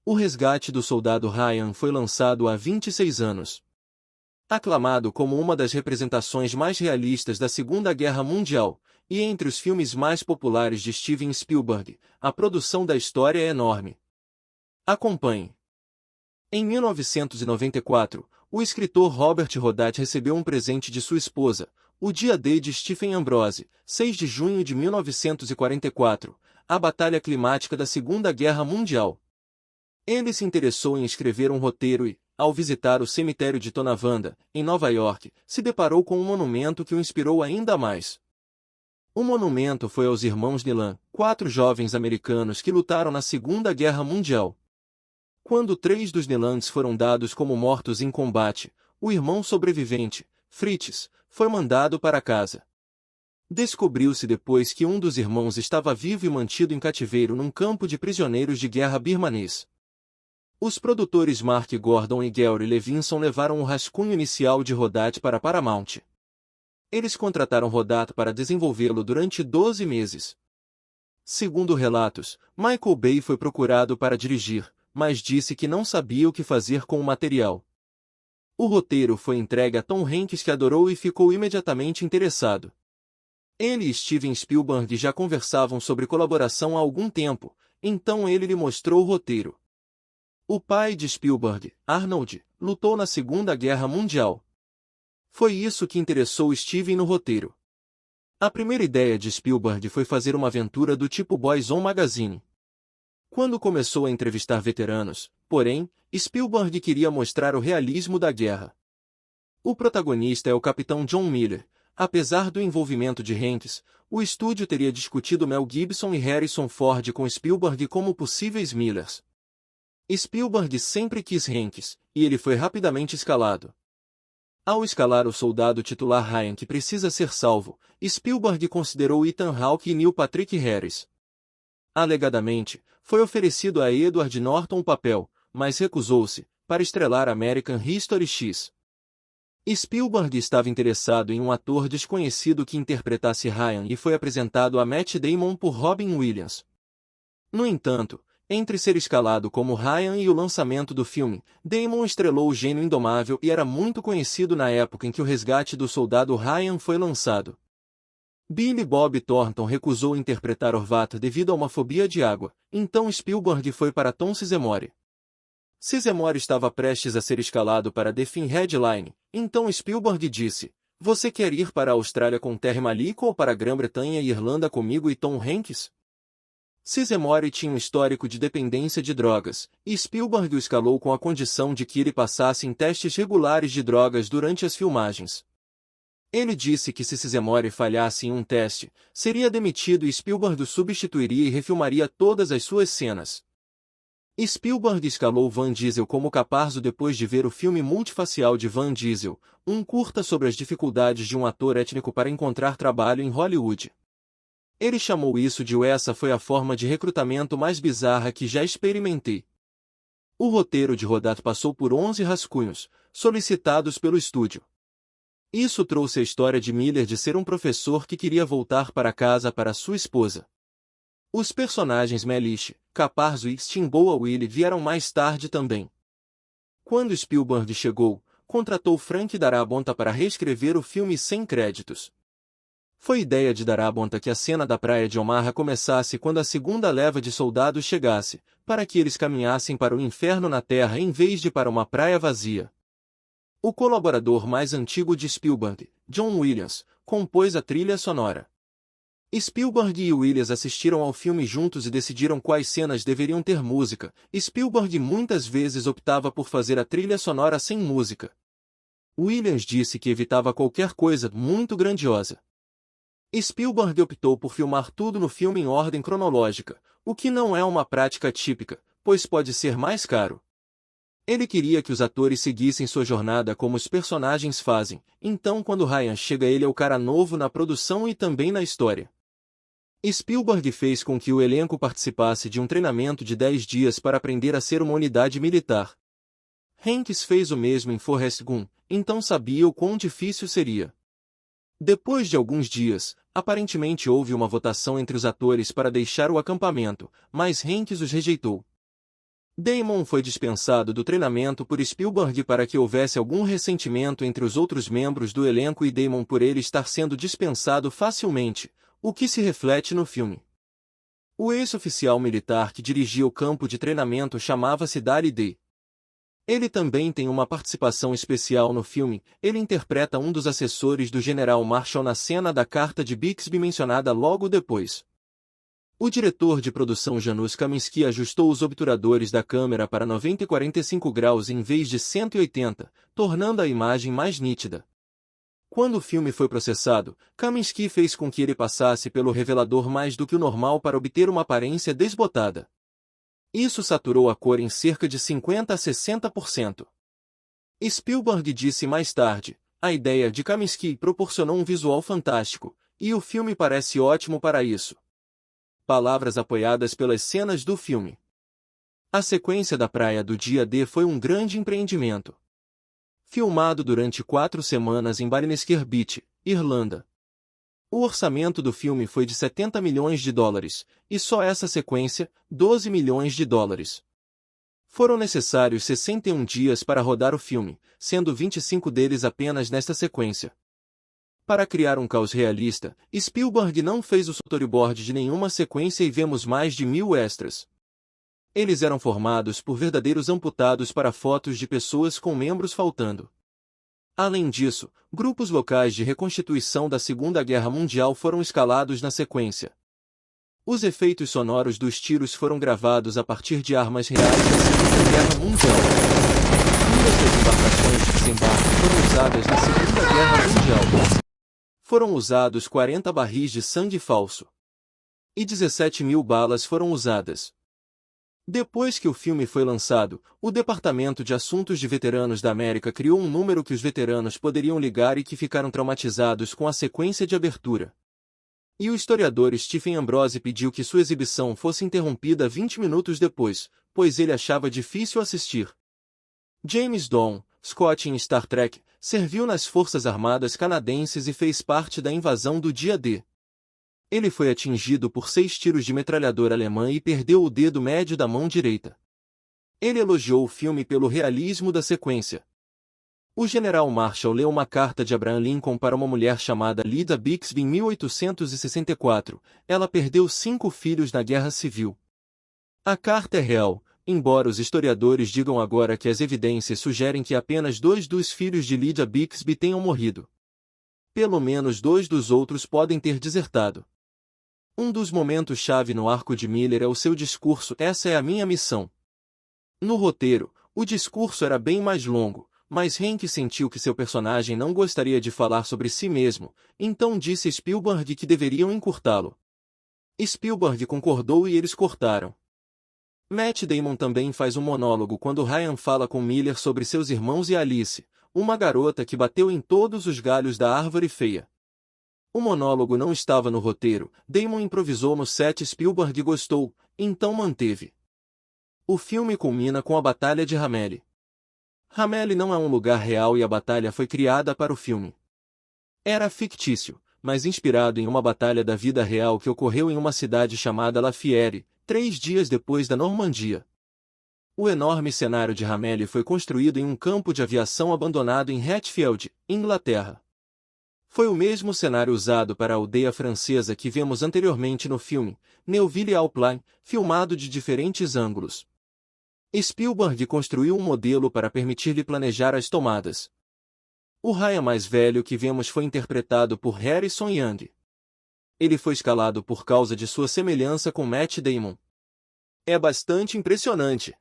O Resgate do Soldado Ryan foi lançado há 26 anos. Aclamado como uma das representações mais realistas da Segunda Guerra Mundial, e entre os filmes mais populares de Steven Spielberg, a produção da história é enorme. Acompanhe. Em 1994, o escritor Robert Rodat recebeu um presente de sua esposa, o Dia D de Stephen Ambrose, 6 de junho de 1944, a batalha climática da Segunda Guerra Mundial. Ele se interessou em escrever um roteiro e, ao visitar o cemitério de Tonawanda, em Nova York, se deparou com um monumento que o inspirou ainda mais. O monumento foi aos irmãos Nilan, 4 jovens americanos que lutaram na Segunda Guerra Mundial. Quando 3 dos Nilans foram dados como mortos em combate, o irmão sobrevivente, Fritz, foi mandado para casa. Descobriu-se depois que um dos irmãos estava vivo e mantido em cativeiro num campo de prisioneiros de guerra birmanês. Os produtores Mark Gordon e Gary Levinson levaram o rascunho inicial de Rodat para Paramount. Eles contrataram Rodat para desenvolvê-lo durante 12 meses. Segundo relatos, Michael Bay foi procurado para dirigir, mas disse que não sabia o que fazer com o material. O roteiro foi entregue a Tom Hanks, que adorou e ficou imediatamente interessado. Ele e Steven Spielberg já conversavam sobre colaboração há algum tempo, então ele lhe mostrou o roteiro. O pai de Spielberg, Arnold, lutou na Segunda Guerra Mundial. Foi isso que interessou Steven no roteiro. A primeira ideia de Spielberg foi fazer uma aventura do tipo Boys on Magazine. Quando começou a entrevistar veteranos, porém, Spielberg queria mostrar o realismo da guerra. O protagonista é o capitão John Miller. Apesar do envolvimento de Hanks, o estúdio teria discutido Mel Gibson e Harrison Ford com Spielberg como possíveis Millers. Spielberg sempre quis Hanks, e ele foi rapidamente escalado. Ao escalar o soldado titular Ryan, que precisa ser salvo, Spielberg considerou Ethan Hawke e Neil Patrick Harris. Alegadamente, foi oferecido a Edward Norton o papel, mas recusou-se, para estrelar American History X. Spielberg estava interessado em um ator desconhecido que interpretasse Ryan e foi apresentado a Matt Damon por Robin Williams. No entanto, entre ser escalado como Ryan e o lançamento do filme, Damon estrelou o Gênio Indomável e era muito conhecido na época em que O Resgate do Soldado Ryan foi lançado. Billy Bob Thornton recusou interpretar Horvat devido a uma fobia de água, então Spielberg foi para Tom Sizemore. Sizemore estava prestes a ser escalado para The Thin Red Line, então Spielberg disse: "Você quer ir para a Austrália com Terry Malick ou para a Grã-Bretanha e Irlanda comigo e Tom Hanks?" Sizemore tinha um histórico de dependência de drogas, e Spielberg o escalou com a condição de que ele passasse em testes regulares de drogas durante as filmagens. Ele disse que se Sizemore falhasse em um teste, seria demitido e Spielberg o substituiria e refilmaria todas as suas cenas. Spielberg escalou Van Diesel como caparzo depois de ver o filme multifacial de Van Diesel, um curta sobre as dificuldades de um ator étnico para encontrar trabalho em Hollywood. Ele chamou isso de "Essa foi a forma de recrutamento mais bizarra que já experimentei." O roteiro de Rodat passou por 11 rascunhos, solicitados pelo estúdio. Isso trouxe a história de Miller de ser um professor que queria voltar para casa para sua esposa. Os personagens Mellish, Caparzo e Steamboat Willie vieram mais tarde também. Quando Spielberg chegou, contratou Frank Darabont para reescrever o filme sem créditos. Foi ideia de Darabont que a cena da praia de Omaha começasse quando a segunda leva de soldados chegasse, para que eles caminhassem para o inferno na terra em vez de para uma praia vazia. O colaborador mais antigo de Spielberg, John Williams, compôs a trilha sonora. Spielberg e Williams assistiram ao filme juntos e decidiram quais cenas deveriam ter música. Spielberg muitas vezes optava por fazer a trilha sonora sem música. Williams disse que evitava qualquer coisa muito grandiosa. Spielberg optou por filmar tudo no filme em ordem cronológica, o que não é uma prática típica, pois pode ser mais caro. Ele queria que os atores seguissem sua jornada como os personagens fazem, então quando Ryan chega ele é o cara novo na produção e também na história. Spielberg fez com que o elenco participasse de um treinamento de 10 dias para aprender a ser uma unidade militar. Hanks fez o mesmo em Forrest Gump, então sabia o quão difícil seria. Depois de alguns dias, aparentemente houve uma votação entre os atores para deixar o acampamento, mas Hanks os rejeitou. Damon foi dispensado do treinamento por Spielberg para que houvesse algum ressentimento entre os outros membros do elenco e Damon por ele estar sendo dispensado facilmente, o que se reflete no filme. O ex-oficial militar que dirigia o campo de treinamento chamava-se Darry Day. Ele também tem uma participação especial no filme, ele interpreta um dos assessores do General Marshall na cena da carta de Bixby mencionada logo depois. O diretor de produção Janusz Kaminski ajustou os obturadores da câmera para 90 e 45 graus em vez de 180, tornando a imagem mais nítida. Quando o filme foi processado, Kaminski fez com que ele passasse pelo revelador mais do que o normal para obter uma aparência desbotada. Isso saturou a cor em cerca de 50 a 60%. Spielberg disse mais tarde, a ideia de Kaminski proporcionou um visual fantástico, e o filme parece ótimo para isso. Palavras apoiadas pelas cenas do filme. A sequência da praia do dia D foi um grande empreendimento. Filmado durante 4 semanas em Ballinescare Beach, Irlanda. O orçamento do filme foi de 70 milhões de dólares, e só essa sequência, 12 milhões de dólares. Foram necessários 61 dias para rodar o filme, sendo 25 deles apenas nesta sequência. Para criar um caos realista, Spielberg não fez o storyboard de nenhuma sequência e vemos mais de 1000 extras. Eles eram formados por verdadeiros amputados para fotos de pessoas com membros faltando. Além disso, grupos locais de reconstituição da Segunda Guerra Mundial foram escalados na sequência. Os efeitos sonoros dos tiros foram gravados a partir de armas reais da Segunda Guerra Mundial. Muitas das embarcações de desembarque foram usadas na Segunda Guerra Mundial. Foram usados 40 barris de sangue falso. E 17.000 balas foram usadas. Depois que o filme foi lançado, o Departamento de Assuntos de Veteranos da América criou um número que os veteranos poderiam ligar e que ficaram traumatizados com a sequência de abertura. E o historiador Stephen Ambrose pediu que sua exibição fosse interrompida 20 minutos depois, pois ele achava difícil assistir. James Dawn, Scott em Star Trek, serviu nas Forças Armadas Canadenses e fez parte da invasão do dia D. Ele foi atingido por 6 tiros de metralhadora alemã e perdeu o dedo médio da mão direita. Ele elogiou o filme pelo realismo da sequência. O general Marshall leu uma carta de Abraham Lincoln para uma mulher chamada Lyda Bixby em 1864. Ela perdeu 5 filhos na Guerra Civil. A carta é real, embora os historiadores digam agora que as evidências sugerem que apenas 2 dos filhos de Lyda Bixby tenham morrido. Pelo menos 2 dos outros podem ter desertado. Um dos momentos-chave no arco de Miller é o seu discurso "Essa é a minha missão". No roteiro, o discurso era bem mais longo, mas Hank sentiu que seu personagem não gostaria de falar sobre si mesmo, então disse a Spielberg que deveriam encurtá-lo. Spielberg concordou e eles cortaram. Matt Damon também faz um monólogo quando Ryan fala com Miller sobre seus irmãos e Alice, uma garota que bateu em todos os galhos da árvore feia. O monólogo não estava no roteiro, Damon improvisou no set e Spielberg gostou, então manteve. O filme culmina com a Batalha de Ramelle. Ramelle não é um lugar real e a batalha foi criada para o filme. Era fictício, mas inspirado em uma batalha da vida real que ocorreu em uma cidade chamada La Fière, 3 dias depois da Normandia. O enorme cenário de Ramelle foi construído em um campo de aviação abandonado em Hatfield, Inglaterra. Foi o mesmo cenário usado para a aldeia francesa que vemos anteriormente no filme, Neuville-au-Plain, filmado de diferentes ângulos. Spielberg construiu um modelo para permitir-lhe planejar as tomadas. O Ryan mais velho que vemos foi interpretado por Harrison Young. Ele foi escalado por causa de sua semelhança com Matt Damon. É bastante impressionante.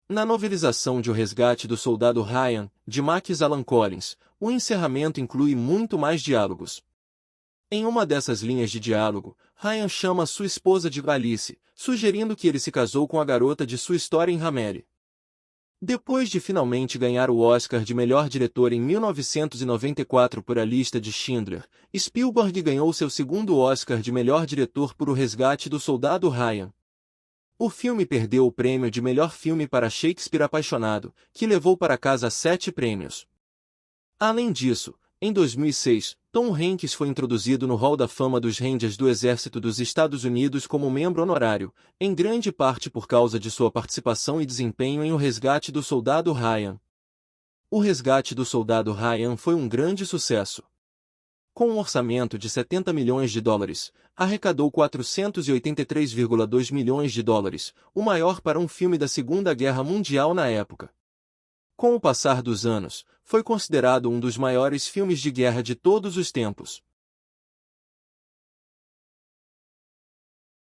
Na novelização de O Resgate do Soldado Ryan, de Max Allan Collins, o encerramento inclui muito mais diálogos. Em uma dessas linhas de diálogo, Ryan chama sua esposa de Alice, sugerindo que ele se casou com a garota de sua história em Ramelle. Depois de finalmente ganhar o Oscar de melhor diretor em 1994 por A Lista de Schindler, Spielberg ganhou seu segundo Oscar de melhor diretor por O Resgate do Soldado Ryan. O filme perdeu o prêmio de melhor filme para Shakespeare Apaixonado, que levou para casa 7 prêmios. Além disso, em 2006, Tom Hanks foi introduzido no Hall da Fama dos Rangers do Exército dos Estados Unidos como membro honorário, em grande parte por causa de sua participação e desempenho em O Resgate do Soldado Ryan. O Resgate do Soldado Ryan foi um grande sucesso. Com um orçamento de 70 milhões de dólares, arrecadou 483,2 milhões de dólares, o maior para um filme da Segunda Guerra Mundial na época. Com o passar dos anos, foi considerado um dos maiores filmes de guerra de todos os tempos.